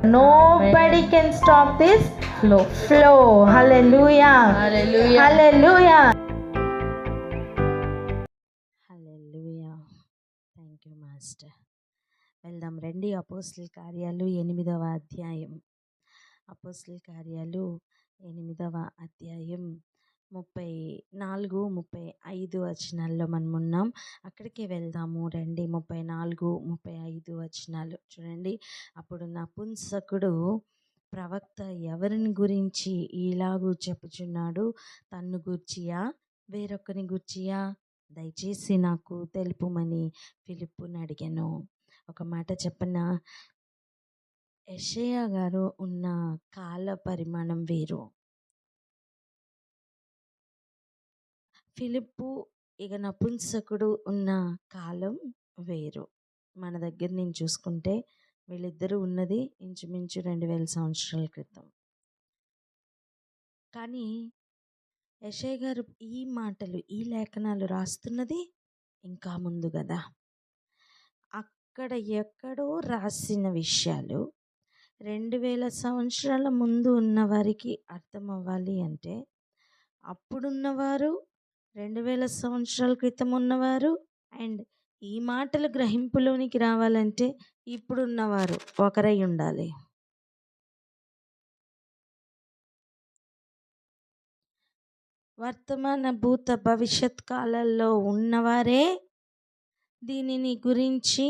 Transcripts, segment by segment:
Nobody can stop this flow. Hallelujah. Hallelujah. Hallelujah. Hallelujah. Thank you master. వెళ్దాం రండి. అపోస్తల కార్యాలు 8వ అధ్యాయం. అపోస్తల కార్యాలు 8వ అధ్యాయం 34, 35 వచనాల్లో మనం ఉన్నాం. అక్కడికి వెళ్దాము రండి. 34, 35 వచనాలు చూడండి. అప్పుడు నపుంసకుడు ప్రవక్త ఎవరిని గురించి ఇలాగూ చెప్పుచున్నాడు? తన్ను గూర్చియా వేరొకరిని గూర్చియా? దయచేసి నాకు తెలుపుమని ఫిలిప్పుని అడిగాను. ఒక మాట చెప్పనా? యెషయా గారు ఉన్న కాల పరిమాణం వేరు. ఫిలిప్పు ఇక నపుంసకుడు ఉన్న కాలం వేరు. మన దగ్గర నుంచి చూసుకుంటే వీళ్ళిద్దరూ ఉన్నది ఇంచుమించు 2000 సంవత్సరాల క్రితం. కానీ యెషయా గారు ఈ మాటలు, ఈ లేఖనాలు రాస్తున్నది ఇంకా ముందు కదా. అక్కడ ఎక్కడో రాసిన విషయాలు 2000 సంవత్సరాల ముందు ఉన్న వారికి అర్థం అవ్వాలి అంటే, అప్పుడున్నవారు 2000 సంవత్సరాల క్రితం ఉన్నవారు అండ్ ఈ మాటలు గ్రహింపులోనికి రావాలంటే ఇప్పుడున్నవారు ఒకరై ఉండాలి. వర్తమాన భూత భవిష్యత్ కాలాల్లో ఉన్నవారే దీనిని గురించి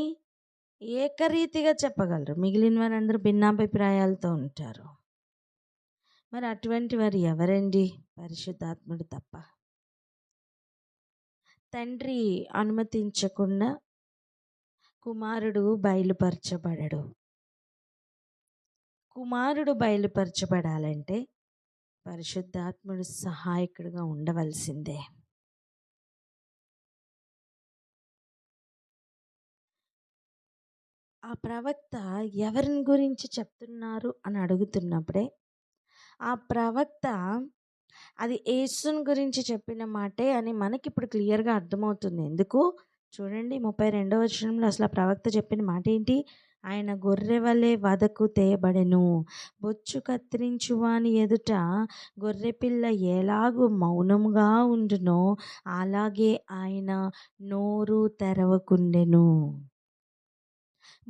ఏకరీతిగా చెప్పగలరు. మిగిలిన వారందరూ భిన్నాభిప్రాయాలతో ఉంటారు. మరి అటువంటి వారు ఎవరండి? పరిశుద్ధాత్ముడు తప్ప. తండ్రి అనుమతించకుండా కుమారుడు బయలుపరచబడడు. కుమారుడు బయలుపరచబడాలంటే పరిశుద్ధాత్ముడు సహాయకుడిగా ఉండవలసిందే. ఆ ప్రవక్త ఎవరిని గురించి చెప్తున్నారు అని అడుగుతున్నప్పుడే ఆ ప్రవక్త అది యేసుని గురించి చెప్పిన మాటే అని మనకి ఇప్పుడు క్లియర్గా అర్థమవుతుంది. ఎందుకు చూడండి, 32వ వచనంలో అసలు ఆ ప్రవక్త చెప్పిన మాట ఏంటి? ఆయన గొర్రె వలె వదకు తేయబడెను. బొచ్చు కత్తిరించు వాని ఎదుట గొర్రెపిల్ల ఎలాగూ మౌనముగా ఉండునో అలాగే ఆయన నోరు తెరవకుండెను.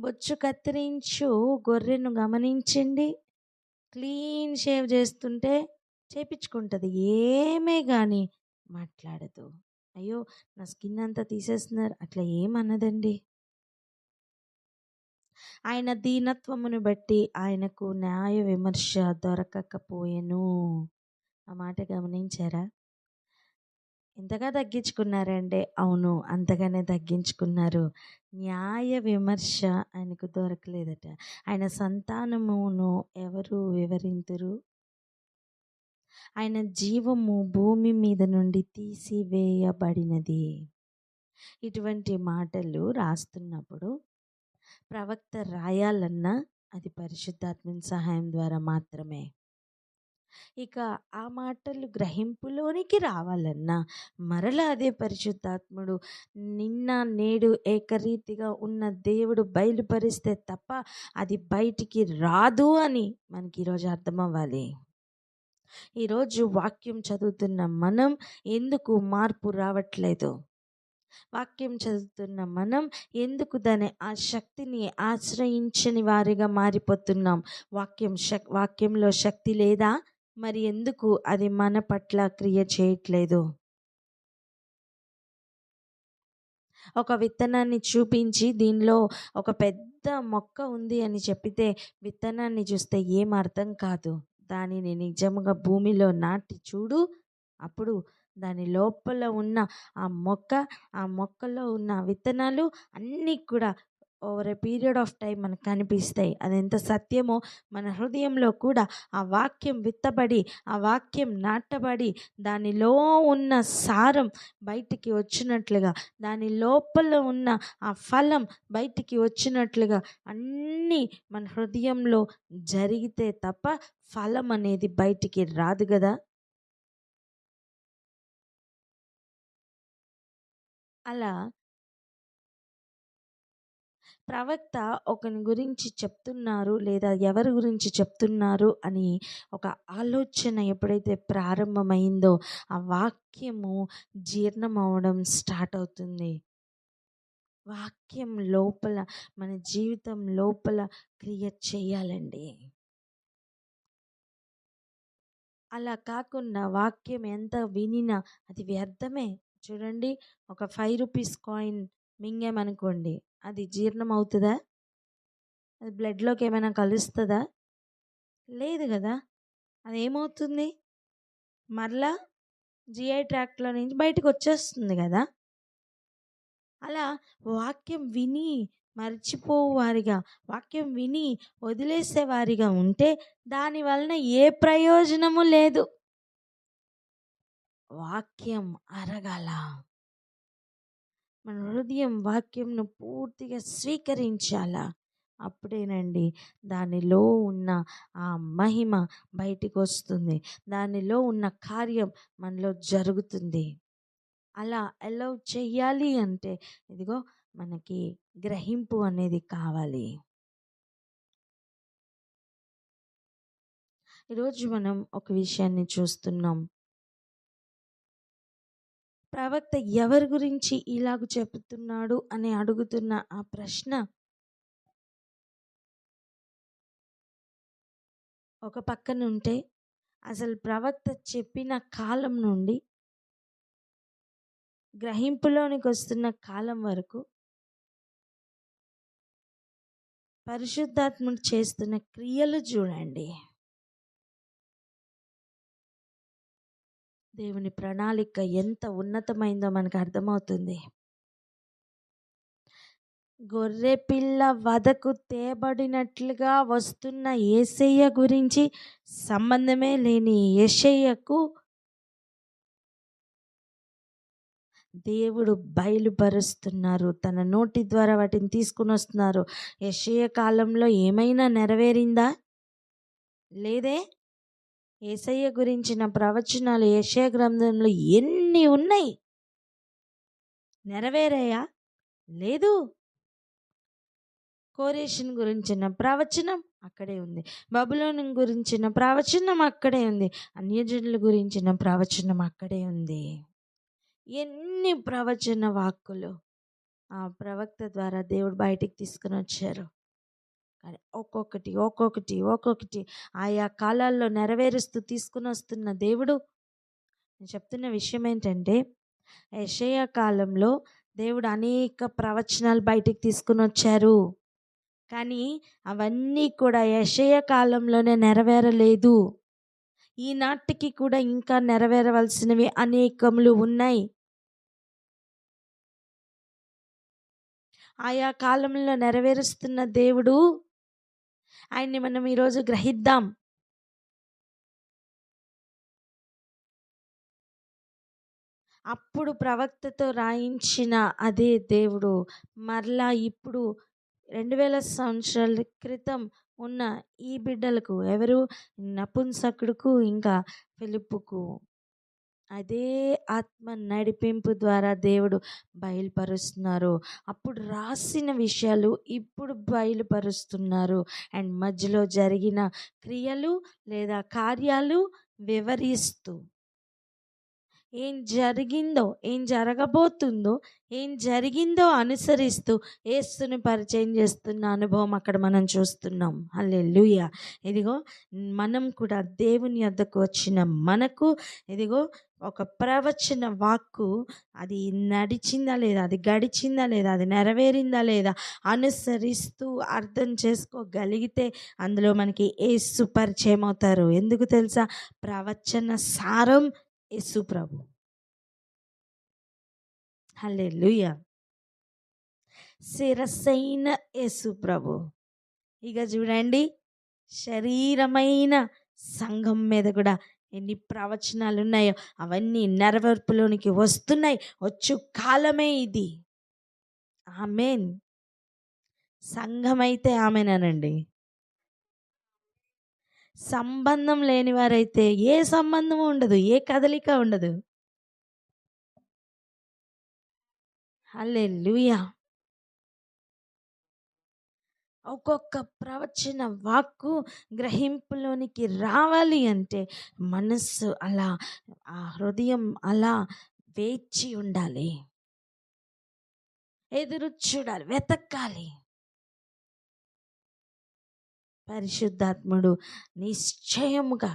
బొచ్చు కత్తిరించు గొర్రెను గమనించండి. క్లీన్ షేవ్ చేస్తుంటే చేపించుకుంటుంది, ఏమే కానీ మాట్లాడదు. అయ్యో నా స్కిన్ అంతా తీసేస్తున్నారు అట్లా ఏమన్నదండి. ఆయన దీనత్వమును బట్టి ఆయనకు న్యాయ విమర్శ దొరకకపోయెను. ఆ మాట గమనించారా? ఎంతగా తగ్గించుకున్నారంటే అవును, అంతగానే తగ్గించుకున్నారు. న్యాయ విమర్శ ఆయనకు దొరకలేదట. ఆయన సంతానమును ఎవరు వివరింతురు? ఆయన జీవము భూమి మీద నుండి తీసివేయబడినది. ఇటువంటి మాటలు రాస్తున్నప్పుడు ప్రవక్త రాయాలన్నా అది పరిశుద్ధాత్మని సహాయం ద్వారా మాత్రమే. ఇక ఆ మాటలు గ్రహింపులోనికి రావాలన్నా మరలా అదే పరిశుద్ధాత్ముడు నిన్న నేడు ఏకరీతిగా ఉన్న దేవుడు బయలుపరిస్తే తప్ప అది బయటికి రాదు అని మనకి ఈరోజు అర్థమవ్వాలి. ఈరోజు వాక్యం చదువుతున్న మనం ఎందుకు మార్పు రావట్లేదు? వాక్యం చదువుతున్న మనం ఎందుకు దాని ఆ శక్తిని ఆశ్రయించని వారిగా మారిపోతున్నాం? వాక్యంలో శక్తి లేదా? మరి ఎందుకు అది మన పట్ల క్రియ చేయట్లేదు? ఒక విత్తనాన్ని చూపించి దీనిలో ఒక పెద్ద మొక్క ఉంది అని చెప్పితే విత్తనాన్ని చూస్తే ఏం అర్థం కాదు. దానిని నిజముగా భూమిలో నాటి చూడు, అప్పుడు దాని లోపల ఉన్న ఆ మొక్కలో ఉన్న విత్తనాలు అన్నీ కూడా over a period of time మనకు కనిపిస్తాయి. అది ఎంత సత్యమో మన హృదయంలో కూడా ఆ వాక్యం విత్తబడి, ఆ వాక్యం నాటబడి, దానిలో ఉన్న సారం బయటికి వచ్చినట్లుగా, దాని లోపల ఉన్న ఆ ఫలం బయటికి వచ్చినట్లుగా అన్నీ మన హృదయంలో జరిగితే తప్ప ఫలం అనేది బయటికి రాదు కదా. అలా ప్రవక్త ఒకని గురించి చెప్తున్నారు లేదా ఎవరి గురించి చెప్తున్నారు అని ఒక ఆలోచన ఎప్పుడైతే ప్రారంభమైందో ఆ వాక్యము జీర్ణం అవడం స్టార్ట్ అవుతుంది. వాక్యం లోపల మన జీవితం లోపల క్రియ చేయాలండి. అలా కాకుండా వాక్యం ఎంత వినినా అది వ్యర్థమే. చూడండి, ఒక 5 రూపీస్ కాయిన్ మింగామనుకోండి, అది జీర్ణం అవుతుందా? అది బ్లడ్లోకి ఏమైనా కలుస్తుందా? లేదు కదా. అది ఏమవుతుంది? మరలా జిఐ ట్రాక్ట్లో నుంచి బయటకు వచ్చేస్తుంది కదా. అలా వాక్యం విని మర్చిపోవారిగా, వాక్యం విని వదిలేసేవారిగా ఉంటే దాని వలన ఏ ప్రయోజనము లేదు. వాక్యం అరగాల. మన హృదయం వాక్యంను పూర్తిగా స్వీకరించాలా. అప్పుడేనండి దానిలో ఉన్న ఆ మహిమ బయటికి వస్తుంది, దానిలో ఉన్న కార్యం మనలో జరుగుతుంది. అలా అలౌ చెయ్యాలి అంటే ఇదిగో మనకి గ్రహింపు అనేది కావాలి. ఈరోజు మనం ఒక విషయాన్ని చూస్తున్నాం. ప్రవక్త ఎవరి గురించి ఇలాగ చెబుతున్నాడు అని అడుగుతున్న ఆ ప్రశ్న ఒక పక్కన ఉంటే, అసలు ప్రవక్త చెప్పిన కాలం నుండి గ్రహింపులోనికి వస్తున్న కాలం వరకు పరిశుద్ధాత్ముడు చేస్తున్న క్రియలు చూడండి. దేవుని ప్రణాళిక ఎంత ఉన్నతమైందో మనకు అర్థమవుతుంది. గొర్రెపిల్ల వధకు తేబడినట్లుగా వస్తున్న యేసయ్య గురించి సంబంధమే లేని యెషయాకు దేవుడు బయలుపరుస్తున్నారు. తన నోటి ద్వారా వాటిని తీసుకుని వస్తున్నారు. యెషయా కాలంలో ఏమైనా నెరవేరిందా? లేదే. యేసయ్య గురించిన ప్రవచనాలు యెషయా గ్రంథంలో ఎన్ని ఉన్నాయి? నెరవేరాయా? లేదు. కోరేషుని గురించిన ప్రవచనం అక్కడే ఉంది, బబులోను గురించిన ప్రవచనం అక్కడే ఉంది, అన్యజనుల గురించిన ప్రవచనం అక్కడే ఉంది. ఎన్ని ప్రవచన వాక్కులు ఆ ప్రవక్త ద్వారా దేవుడు బయటికి తీసుకుని వచ్చారు. కానీ ఒక్కొక్కటి ఒక్కొక్కటి ఒక్కొక్కటి ఆయా కాలాల్లో నెరవేరుస్తూ తీసుకుని వస్తున్న దేవుడు. నేను చెప్తున్న విషయం ఏంటంటే, యెషయా కాలంలో దేవుడు అనేక ప్రవచనాలు బయటికి తీసుకుని వచ్చారు. కానీ అవన్నీ కూడా యెషయా కాలంలోనే నెరవేరలేదు. ఈనాటికి కూడా ఇంకా నెరవేరవలసినవి అనేకములు ఉన్నాయి. ఆయా కాలంలో నెరవేరుస్తున్న దేవుడు, ఆయన్ని మనం ఈరోజు గ్రహిద్దాం. అప్పుడు ప్రవక్తతో రాయించిన అదే దేవుడు మరలా ఇప్పుడు 2000 సంవత్సరాల క్రితం ఉన్న ఈ బిడ్డలకు, ఎవరు, నపుంసకుడుకు ఇంకా ఫిలిప్పుకు అదే ఆత్మ నడిపింపు ద్వారా దేవుడు బయలుపరుస్తున్నారు. అప్పుడు రాసిన విషయాలు ఇప్పుడు బయలుపరుస్తున్నారు. అండ్ మధ్యలో జరిగిన క్రియలు లేదా కార్యాలు వివరిస్తూ, ఏం జరిగిందో, ఏం జరగబోతుందో, ఏం జరిగిందో అనుసరిస్తూ యేసుని పరిచయం చేస్తున్న అనుభవం అక్కడ మనం చూస్తున్నాం. హల్లెలూయా. ఇదిగో మనం కూడా దేవుని యొద్దకు వచ్చిన మనకు ఇదిగో ఒక ప్రవచన వాక్కు, అది నడిచిందా లేదా, అది గడిచిందా లేదా, అది నెరవేరిందా లేదా అనుసరిస్తూ అర్థం చేసుకోగలిగితే అందులో మనకి యేసు పరిచయం అవుతారు. ఎందుకు తెలుసా? ప్రవచన సారం యేసు ప్రభు. హల్లెలూయా. శిరస్సైన యేసు ప్రభు. ఇక చూడండి, శరీరమైన సంఘం మీద కూడా ఎన్ని ప్రవచనాలు ఉన్నాయో అవన్నీ నెరవేర్పులోనికి వస్తున్నాయి. వచ్చు కాలమే ఇది. ఆమేన్. సంఘమైతే ఆమేనండి. సంబంధం లేని వారైతే ఏ సంబంధము ఉండదు, ఏ కదలిక ఉండదు. హల్లెలూయా. ఒక్కొక్క ప్రవచన వాక్కు గ్రహింపులోనికి రావాలి అంటే మనస్సు అలా, ఆ హృదయం అలా వేచి ఉండాలి, ఎదురు చూడాలి, వెతకాలి. పరిశుద్ధాత్ముడు నిశ్చయముగా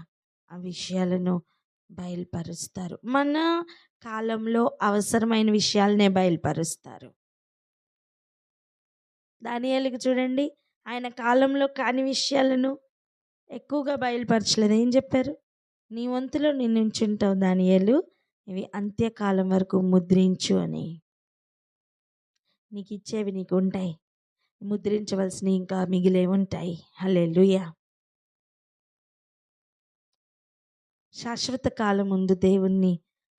ఆ విషయాలను బయలుపరుస్తారు. మన కాలంలో అవసరమైన విషయాలనే బయలుపరుస్తారు. దానియేలుకి చూడండి, ఆయన కాలంలో కాని విషయాలను ఎక్కువగా బయలుపరచలేదు. ఏం చెప్పారు? నీ వంతులో నేను ఉంచుంటావు దానియేలు, ఇవి అంత్యకాలం వరకు ముద్రించు అని. నీకు ఇచ్చేవి నీకు ఉంటాయి, ముద్రించవలసినవి ఇంకా మిగిలే ఉంటాయి. హల్లెలూయా. శాశ్వత కాలం ముందు దేవుణ్ణి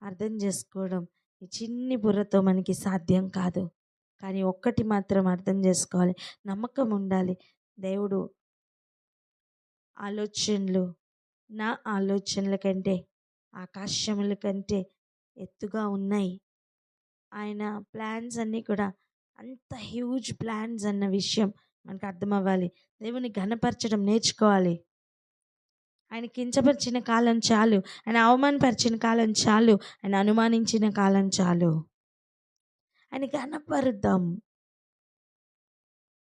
అర్థం చేసుకోవడం ఈ చిన్ని బుర్రతో మనకి సాధ్యం కాదు. కానీ ఒక్కటి మాత్రం అర్థం చేసుకోవాలి, నమ్మకం ఉండాలి. దేవుడు ఆలోచనలు నా ఆలోచనల కంటే ఆకాశముల కంటే ఎత్తుగా ఉన్నాయి. ఆయన ప్లాన్స్ అన్నీ కూడా అంత హ్యూజ్ ప్లాన్స్ అన్న విషయం మనకు అర్థం అవ్వాలి. దేవుని ఘనపరచడం నేర్చుకోవాలి. ఆయన కించపరిచిన కాలం చాలు, ఆయన అవమానపరిచిన కాలం చాలు, ఆయన అనుమానించిన కాలం చాలు. ఆయన ఘనపరుద్దాం.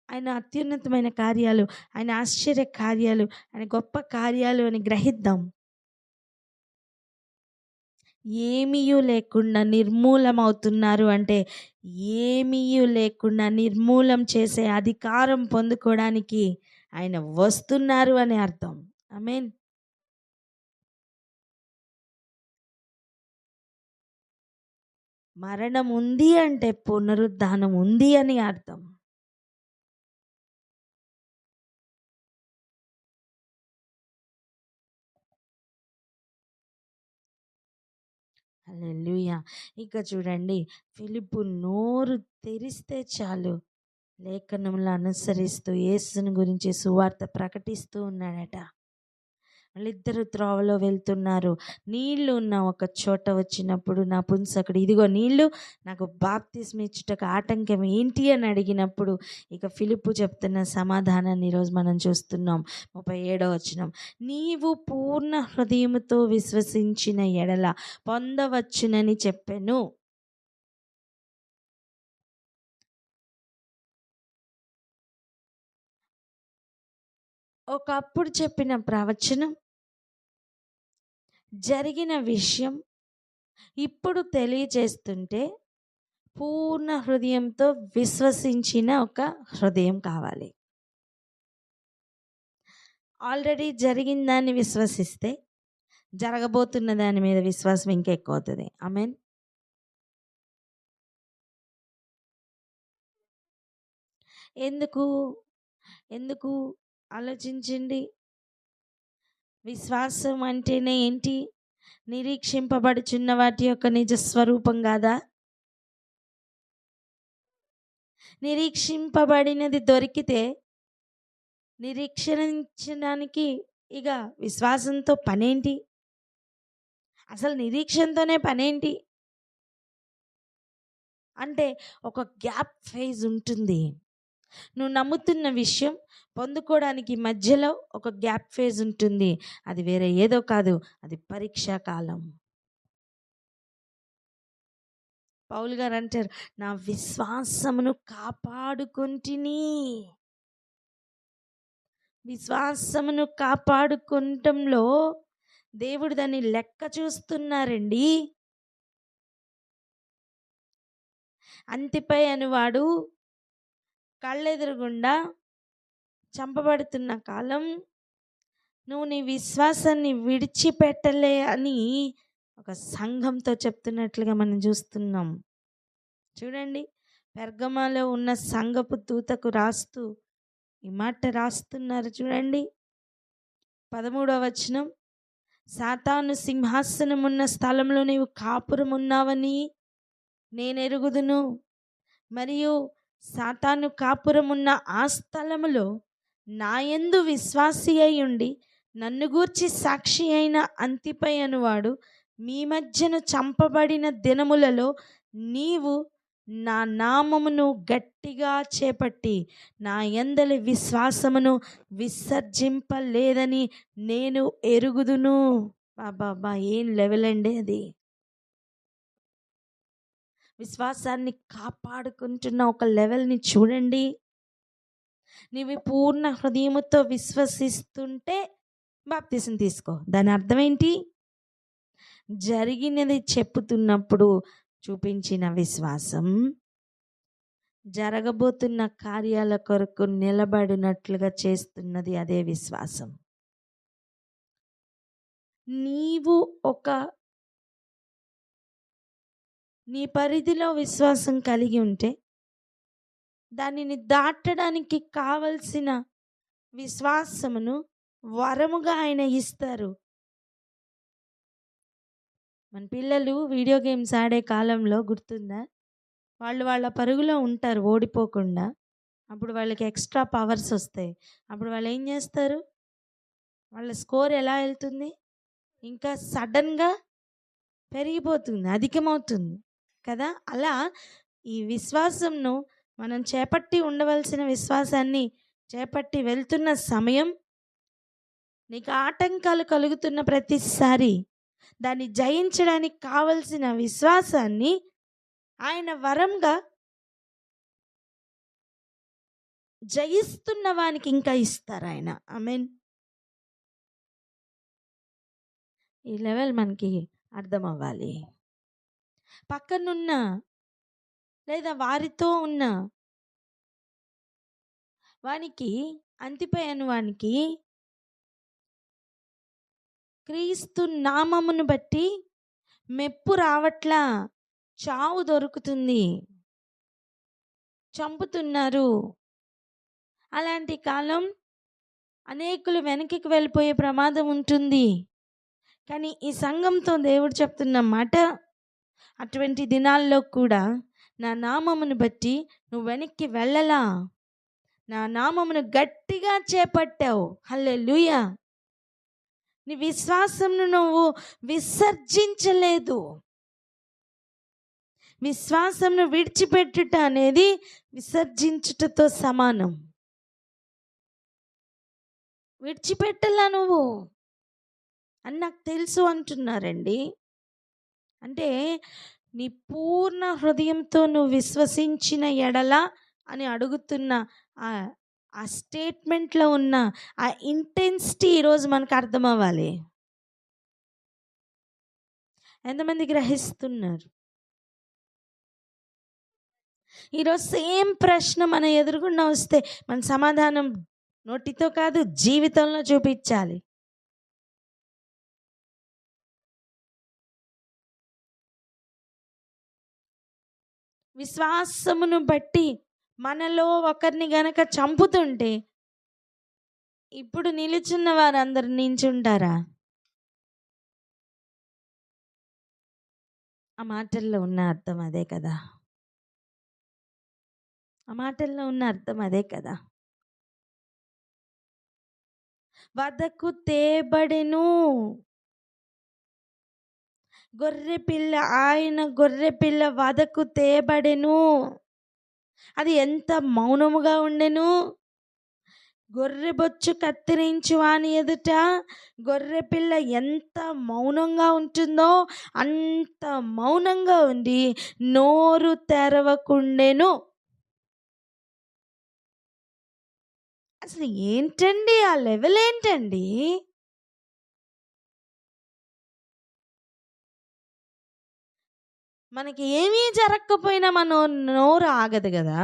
ఆయన అత్యున్నతమైన కార్యాలు, ఆయన ఆశ్చర్య కార్యాలు, ఆయన గొప్ప కార్యాలు అని గ్రహిద్దాం. ఏమీయూ లేకుండా నిర్మూలమవుతున్నారు అంటే ఏమీయూ లేకుండా నిర్మూలం చేసే అధికారం పొందుకోవడానికి ఆయన వస్తున్నారు అని అర్థం. ఆమేన్. మరణం ఉంది అంటే పునరుద్ధానం ఉంది అని అర్థం. హల్లెలూయా. ఇక చూడండి, ఫిలిప్పు నోరు తెరిస్తే చాలు లేఖనములు అనుసరిస్తూ యేసుని గురించి సువార్త ప్రకటిస్తూ ఉన్నాడట. వాళ్ళిద్దరు త్రోవలో వెళ్తున్నారు. నీళ్లు ఉన్న ఒక చోట వచ్చినప్పుడు నపుంసకుడు, ఇదిగో నీళ్లు, నాకు బాప్తిస్మ ఇచ్చుటకు ఆటంకం ఏంటి అని అడిగినప్పుడు ఇక ఫిలిప్పు చెప్తున్న సమాధానాన్ని ఈరోజు మనం చూస్తున్నాం. 37వ వచనం, నీవు పూర్ణ హృదయముతో విశ్వసించిన ఎడల పొందవచ్చునని చెప్పెను. ఒకప్పుడు చెప్పిన ప్రవచనం, జరిగిన విషయం ఇప్పుడు తెలియచేస్తుంటే పూర్ణ హృదయంతో విశ్వసించిన ఒక హృదయం కావాలి. ఆల్రెడీ జరిగిన దాన్ని విశ్వసిస్తే జరగబోతున్న దాని మీద విశ్వాసం ఇంకా ఎక్కువ అవుతుంది. ఆమేన్. ఎందుకు ఆలోచించండి. విశ్వాసం అంటేనే ఏంటి? నిరీక్షింపబడుచున్న వాటి యొక్క నిజ స్వరూపం కాదా? నిరీక్షింపబడినది దొరికితే నిరీక్షించడానికి ఇక విశ్వాసంతో పనేంటి? అసలు నిరీక్షణతోనే పనేంటి అంటే ఒక గ్యాప్ ఫేజ్ ఉంటుంది. నువ్వు నమ్ముతున్న విషయం పొందుకోవడానికి మధ్యలో ఒక గ్యాప్ ఫేజ్ ఉంటుంది. అది వేరే ఏదో కాదు, అది పరీక్షా కాలం. పౌలు గారు అంటారు, నా విశ్వాసమును కాపాడుకుంటుని. విశ్వాసమును కాపాడుకుంటంలో దేవుడు దాన్ని లెక్క చూస్తున్నారండి. అంతిపై అనువాడు కళ్ళెదురుగుండా చంపబడుతున్న కాలం నువ్వు నీ విశ్వాసాన్ని విడిచిపెట్టలే అని ఒక సంఘంతో చెప్తున్నట్లుగా మనం చూస్తున్నాం. చూడండి, పెర్గమాలో ఉన్న సంఘపు దూతకు రాస్తూ ఈ మాట రాస్తున్నారు. చూడండి 13వ వచనం, సాతాను సింహాసనమున్న స్థలంలో నీవు కాపురం ఉన్నావని నేనెరుగుదును, మరియు సాతాను కాపురమున్న ఆ స్థలములో నాయందు విశ్వాసి అయి ఉండి నన్ను గూర్చి సాక్షి అయిన అంతిపై అనువాడు మీ మధ్యన చంపబడిన దినములలో నీవు నా నామమును గట్టిగా చేపట్టి నా యందలి విశ్వాసమును విసర్జింపలేదని నేను ఎరుగుదును. బాబా ఏం లెవెల్ అండి అది! విశ్వాసాన్ని కాపాడుకుంటున్న ఒక లెవెల్ని చూడండి. నీవు పూర్ణ హృదయముతో విశ్వసిస్తుంటే బాప్తిసం తీసుకో. దాని అర్థం ఏంటి? జరిగినది చెప్పుతున్నప్పుడు చూపించిన విశ్వాసం జరగబోతున్న కార్యాల కొరకు నిలబడినట్లుగా చేస్తున్నది అదే విశ్వాసం. నీవు నీ పరిధిలో విశ్వాసం కలిగి ఉంటే దానిని దాటడానికి కావలసిన విశ్వాసమును వరముగా ఆయన ఇస్తారు. మన పిల్లలు వీడియో గేమ్స్ ఆడే కాలంలో గుర్తుందా? వాళ్ళ పరుగులో ఉంటారు ఓడిపోకుండా. అప్పుడు వాళ్ళకి ఎక్స్ట్రా పవర్స్ వస్తాయి. అప్పుడు వాళ్ళు ఏం చేస్తారు? వాళ్ళ స్కోర్ ఎలా వెళ్తుంది? ఇంకా సడన్గా పెరిగిపోతుంది, అధికమవుతుంది కదా. అలా ఈ విశ్వాసంను మనం చేపట్టి ఉండవలసిన విశ్వాసాన్ని చేపట్టి వెళ్తున్న సమయం నీకు ఆటంకాలు కలుగుతున్న ప్రతిసారి దాన్ని జయించడానికి కావలసిన విశ్వాసాన్ని ఆయన వరంగా జయిస్తున్న వానికి ఇంకా ఇస్తారు ఆయన. ఆమేన్. ఈ లెవెల్ మనకి అర్థం అవ్వాలి. పక్కనున్న లేదా వారితో ఉన్న వానికి అంతిపోయాను వానికి క్రీస్తు నామమును బట్టి మెప్పు రావట్లా, చావు దొరుకుతుంది, చంపుతున్నారు. అలాంటి కాలం అనేకులు వెనక్కి వెళ్ళిపోయే ప్రమాదం ఉంటుంది. కానీ ఈ సంఘంతో దేవుడు చెప్తున్న మాట, అటువంటి దినాల్లో కూడా నా నామమును బట్టి నువ్వు వెనక్కి వెళ్ళలా, నా నామమును గట్టిగా చేపట్టావు. హల్లెలూయా. నీ విశ్వాసమును నువ్వు విసర్జించలేదు. విశ్వాసమును విడిచిపెట్టుట అనేది విసర్జించుటతో సమానం. విడిచిపెట్టలా నువ్వు అని నాకు తెలుసు అంటున్నారండి. అంటే నీ పూర్ణ హృదయంతో నువ్వు విశ్వసించిన ఎడల అని అడుగుతున్న ఆ స్టేట్మెంట్లో ఉన్న ఆ ఇంటెన్సిటీ ఈరోజు మనకు అర్థం అవ్వాలి. ఎంతమంది గ్రహిస్తున్నారు? ఈరోజు సేమ్ ప్రశ్న మన ఎదురుగుండా వస్తే మన సమాధానం నోటితో కాదు, జీవితంలో చూపించాలి. విశ్వాసమును బట్టి మనలో ఒకరిని గనక చంపుతుంటే ఇప్పుడు నిలుచున్న వారందరూ నించుంటారా? ఆ మాటల్లో ఉన్న అర్థం అదే కదా. ఆ మాటల్లో ఉన్న అర్థం అదే కదా. వదకు తేబడెను గొర్రెపిల్ల, ఆయన గొర్రెపిల్ల వదకు తేబడెను. అది ఎంత మౌనముగా ఉండెను. గొర్రెబొచ్చు కత్తిరించి వాని ఎదుట గొర్రెపిల్ల ఎంత మౌనంగా ఉంటుందో అంత మౌనంగా ఉండి నోరు తెరవకుండెను. అసలు ఏంటండి ఆ లెవెల్? ఏంటండి? మనకి ఏమీ జరగకపోయినా మన నోరు ఆగదు కదా.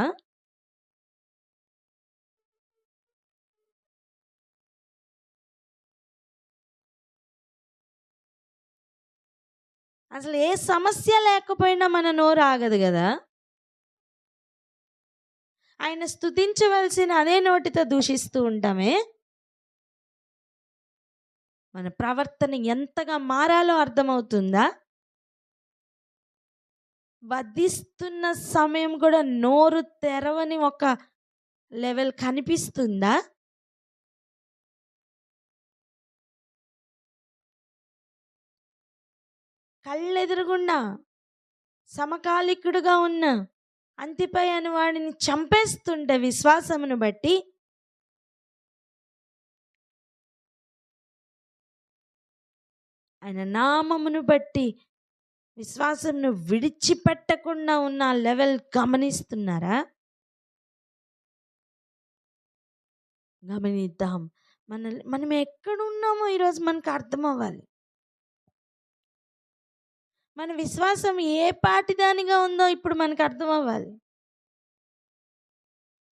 అసలు ఏ సమస్య లేకపోయినా మన నోరు ఆగదు కదా. ఆయన స్తుతించవలసిన అదే నోటితో దూషిస్తూ ఉంటామే. మన ప్రవర్తన ఎంతగా మారాలో అర్థమవుతుందా? వధిస్తున్న సమయం కూడా నోరు తెరవని ఒక లెవెల్ కనిపిస్తుందా? కళ్ళెదురుగుండా సమకాలికుడుగా ఉన్న అంతిపై అని వాడిని చంపేస్తుంటే విశ్వాసమును బట్టి ఆయన నామమును బట్టి విశ్వాసమును విడిచిపెట్టకుండా ఉన్న లెవెల్ గమనిస్తున్నారా? గమనిద్దాం. మనం ఎక్కడున్నామో ఈరోజు మనకు అర్థం అవ్వాలి. మన విశ్వాసం ఏ పాటిదానిగా ఉందో ఇప్పుడు మనకు అర్థం అవ్వాలి.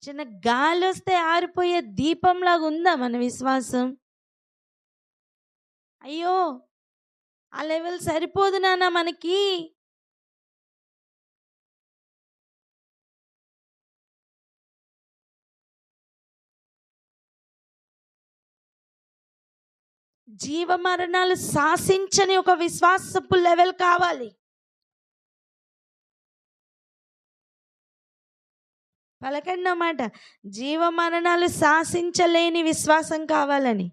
చిన్న గాలి వస్తే ఆరిపోయే దీపంలాగా ఉందా మన విశ్వాసం? అయ్యో ఆ లెవెల్ సరిపోదు నాన్న మనకి. జీవ మరణాలు శాసించని ఒక విశ్వాసపు లెవెల్ కావాలి. పలకండి మాట, జీవ మరణాలు శాసించలేని విశ్వాసం కావాలని.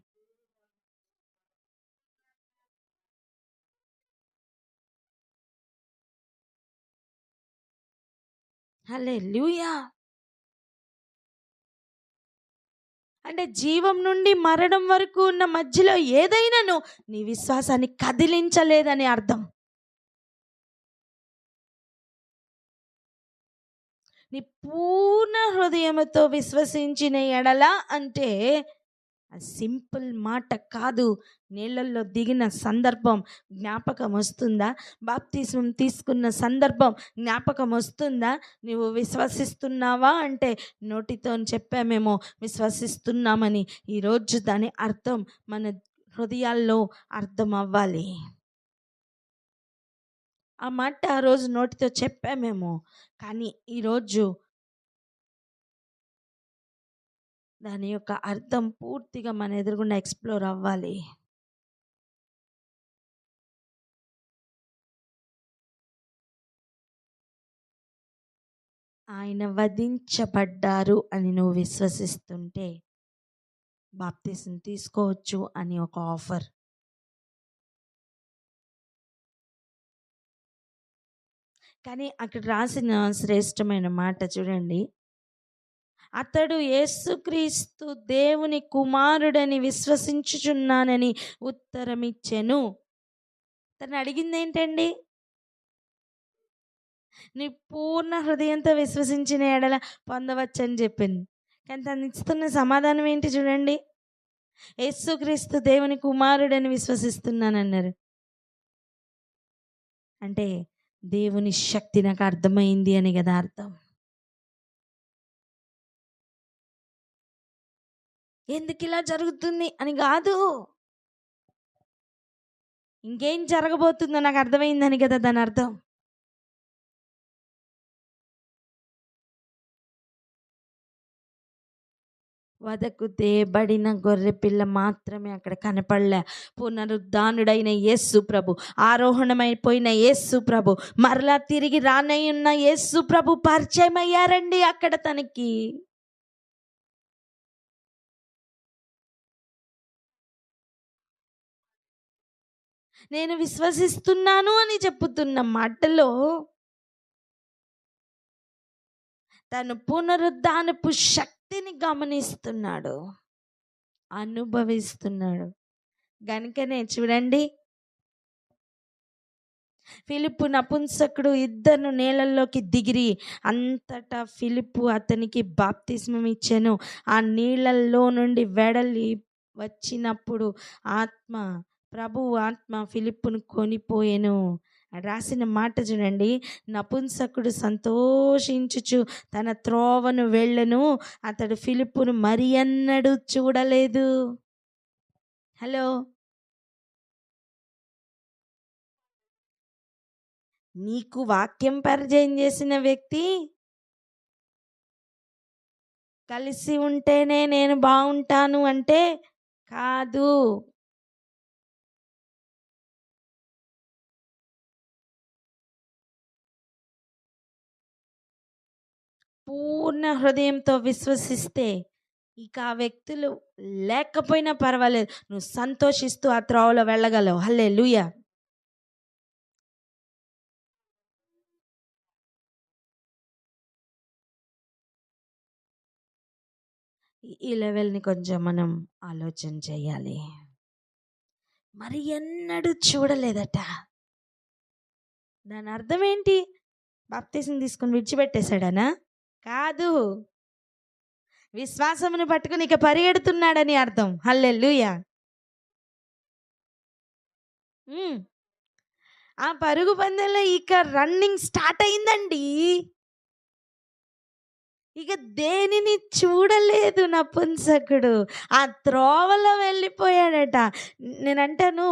హల్లెలూయా. అంటే జీవం నుండి మరణం వరకు ఉన్న మధ్యలో ఏదైనాను నీ విశ్వాసాన్ని కదిలించలేదని అర్థం. నీ పూర్ణ హృదయముతో విశ్వసించిన ఎడల అంటే సింపుల్ మాట కాదు. నీళ్ళల్లో దిగిన సందర్భం జ్ఞాపకం వస్తుందా? బాప్తిస్మం తీసుకున్న సందర్భం జ్ఞాపకం వస్తుందా? నువ్వు విశ్వసిస్తున్నావా అంటే నోటితో చెప్పామేమో విశ్వసిస్తున్నామని. ఈరోజు దాని అర్థం మన హృదయాల్లో అర్థం అవ్వాలి. ఆ మాట ఆ రోజు నోటితో చెప్పామేమో, కానీ ఈరోజు దాని యొక్క అర్థం పూర్తిగా మన ఎదురుగుండా ఎక్స్ప్లోర్ అవ్వాలి. ఆయన వధించబడ్డారు అని నువ్వు విశ్వసిస్తుంటే బాప్తిసం తీసుకోవచ్చు అని ఒక ఆఫర్. కానీ అక్కడ రాసిన శ్రేష్టమైన మాట చూడండి. అతడు యేసుక్రీస్తు దేవుని కుమారుడని విశ్వసించుచున్నానని ఉత్తరమిచ్చెను. తను అడిగింది ఏంటండి? నీ పూర్ణ హృదయంతో విశ్వసించిన ఎడల పొందవచ్చని చెప్పింది. కానీ తను ఇస్తున్న సమాధానం ఏంటి చూడండి. యేసుక్రీస్తు దేవుని కుమారుడని విశ్వసిస్తున్నానన్నారు. అంటే దేవుని శక్తి నాకు అర్థమైంది అని కదా అర్థం. ఎందుకు ఇలా జరుగుతుంది అని కాదు, ఇంకేం జరగబోతుందో నాకు అర్థమైందని కదా దాని అర్థం. వదకు తేబడిన గొర్రె పిల్ల మాత్రమే అక్కడ కనపడలే. పునరుద్ధానుడైన యేసు ప్రభు, ఆరోహణమైపోయిన యేసు ప్రభు, మరలా తిరిగి రానయ్యున్న యేసు ప్రభు పరిచయం అయ్యారండి అక్కడ తనకి. నేను విశ్వసిస్తున్నాను అని చెప్పుతున్న మాటలో తను పునరుద్ధానపు శక్తిని గమనిస్తున్నాడు, అనుభవిస్తున్నాడు. గనుకనే చూడండి, ఫిలిప్పు నపుంసకుడు ఇద్దరు నీళ్ళల్లోకి దిగిరి అంతటా ఫిలిప్పు అతనికి బాప్తిస్మం ఇచ్చెను. ఆ నీళ్ళల్లో నుండి వెడలి వచ్చినప్పుడు ప్రభువు ఆత్మ ఫిలిప్పును కొనిపోయెను. రాసిన మాట చూడండి. నపుంసకుడు సంతోషించుచు తన త్రోవను వెళ్ళెను, అతడు ఫిలిప్పును మరి అన్నడు చూడలేదు. హలో, నీకు వాక్యం పరిచయం చేసిన వ్యక్తి కలిసి ఉంటేనే నేను బాగుంటాను అంటే కాదు. పూర్ణ హృదయంతో విశ్వసిస్తే ఇక ఆ వ్యక్తులు లేకపోయినా పర్వాలేదు, నువ్వు సంతోషిస్తూ ఆ త్రోవలో వెళ్ళగలవు. హల్లెలూయా. ఈ లెవెల్ని కొంచెం మనం ఆలోచన చేయాలి. మరి ఎన్నడూ చూడలేదట. దాని అర్థం ఏంటి? బాప్తిసం తీసుకొని విడిచిపెట్టేశాడనా? కాదు, విశ్వాసమును పట్టుకుని ఇక పరిగెడుతున్నాడని అర్థం. హల్లెలూయా. ఆ పరుగు పందెంలో ఇక రన్నింగ్ స్టార్ట్ అయిందండి. ఇక దేనిని చూడలేదు నపుంసకుడు. ఆ త్రోవలో వెళ్ళిపోయాడట. నేనంటాను,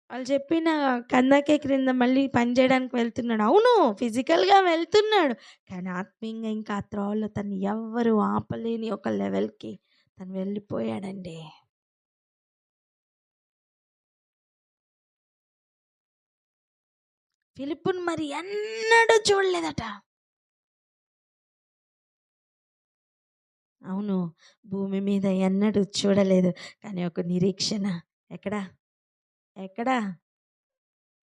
వాళ్ళు చెప్పిన కందకే క్రింద మళ్ళీ పని చేయడానికి వెళ్తున్నాడు. అవును, ఫిజికల్‌గా వెళ్తున్నాడు. కానీ ఆత్మీయంగా ఇంకా ఆ త్రోవలో తను ఎవ్వరు ఆపలేని ఒక లెవెల్‌కి తను వెళ్ళిపోయాడండి. ఫిలిప్పుని మరి ఎన్నడూ చూడలేదట. అవును, భూమి మీద ఎన్నడూ చూడలేదు. కానీ ఒక నిరీక్షణ ఎక్కడ? ఎక్కడ?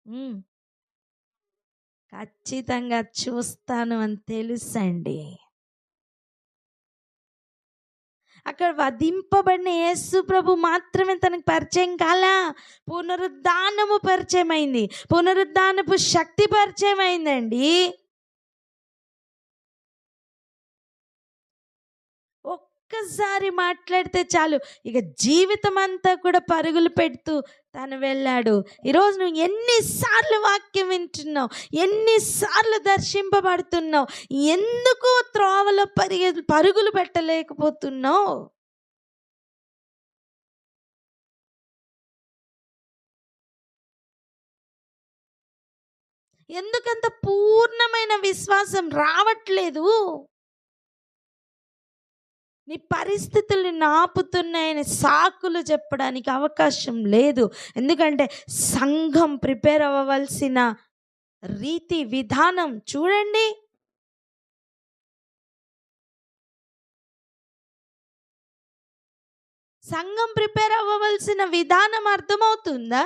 హ్మ్. ఖచ్చితంగా చూస్తాను అని తెలుసండి. అక్కడ వధింపబడిన యేసు ప్రభు మాత్రమే తనకు పరిచయం కాలా, పునరుద్ధానము పరిచయం అయింది. పునరుద్ధానపు శక్తి పరిచయం అయిందండి. ఒక్కసారి మాట్లాడితే చాలు, ఇక జీవితం అంతా కూడా పరుగులు పెడుతూ తను వెళ్ళాడు. ఈరోజు నువ్వు ఎన్నిసార్లు వాక్యం వింటున్నావు, ఎన్నిసార్లు దర్శింపబడుతున్నావు, ఎందుకు త్రోవలో పరుగులు పెట్టలేకపోతున్నావు? ఎందుకంత పూర్ణమైన విశ్వాసం రావట్లేదు? నీ పరిస్థితులు నిన్ను ఆపుతున్నాయని సాకులు చెప్పడానికి అవకాశం లేదు. ఎందుకంటే సంఘం ప్రిపేర్ అవ్వవలసిన రీతి విధానం చూడండి. సంఘం ప్రిపేర్ అవ్వవలసిన విధానం అర్థమవుతుందా?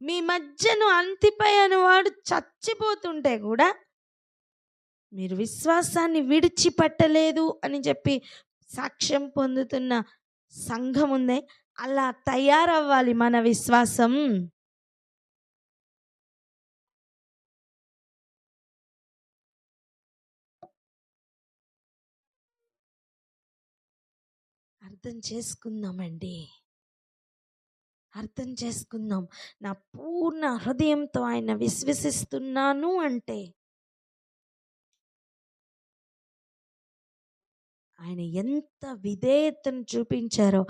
మీ మధ్యను అంతిపై అనేవాడు చచ్చిపోతుంటే కూడా మీరు విశ్వాసాన్ని విడిచిపెట్టలేదు అని చెప్పి సాక్ష్యం పొందుతున్న సంఘం ఉందే, అలా తయారవ్వాలి మన విశ్వాసం. అర్థం చేసుకుందామండి, అర్థం చేసుకుందాం. నా పూర్ణ హృదయంతో ఆయన విశ్వసిస్తున్నాను అంటే ఆయన ఎంత విధేయతను చూపించారో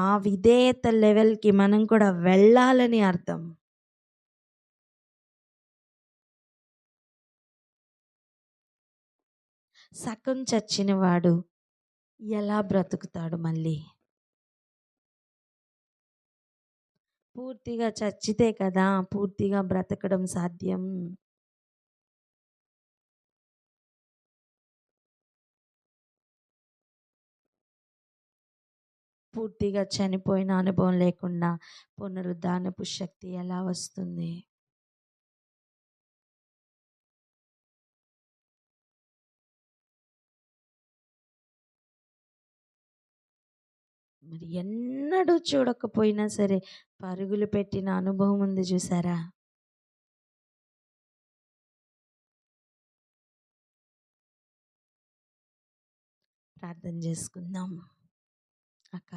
ఆ విధేయత లెవెల్కి మనం కూడా వెళ్ళాలని అర్థం. సగం చచ్చిన వాడు ఎలా బ్రతుకుతాడు? మళ్ళీ పూర్తిగా చచ్చితే కదా పూర్తిగా బ్రతకడం సాధ్యం. పూర్తిగా చనిపోయిన అనుభవం లేకుండా పునరుద్ధానపు శక్తి ఎలా వస్తుంది? మరి ఎన్నడూ చూడకపోయినా సరే పరుగులు పెట్టిన అనుభవం ఉంది చూసారా? ప్రార్థన చేసుకుందాం అక్క.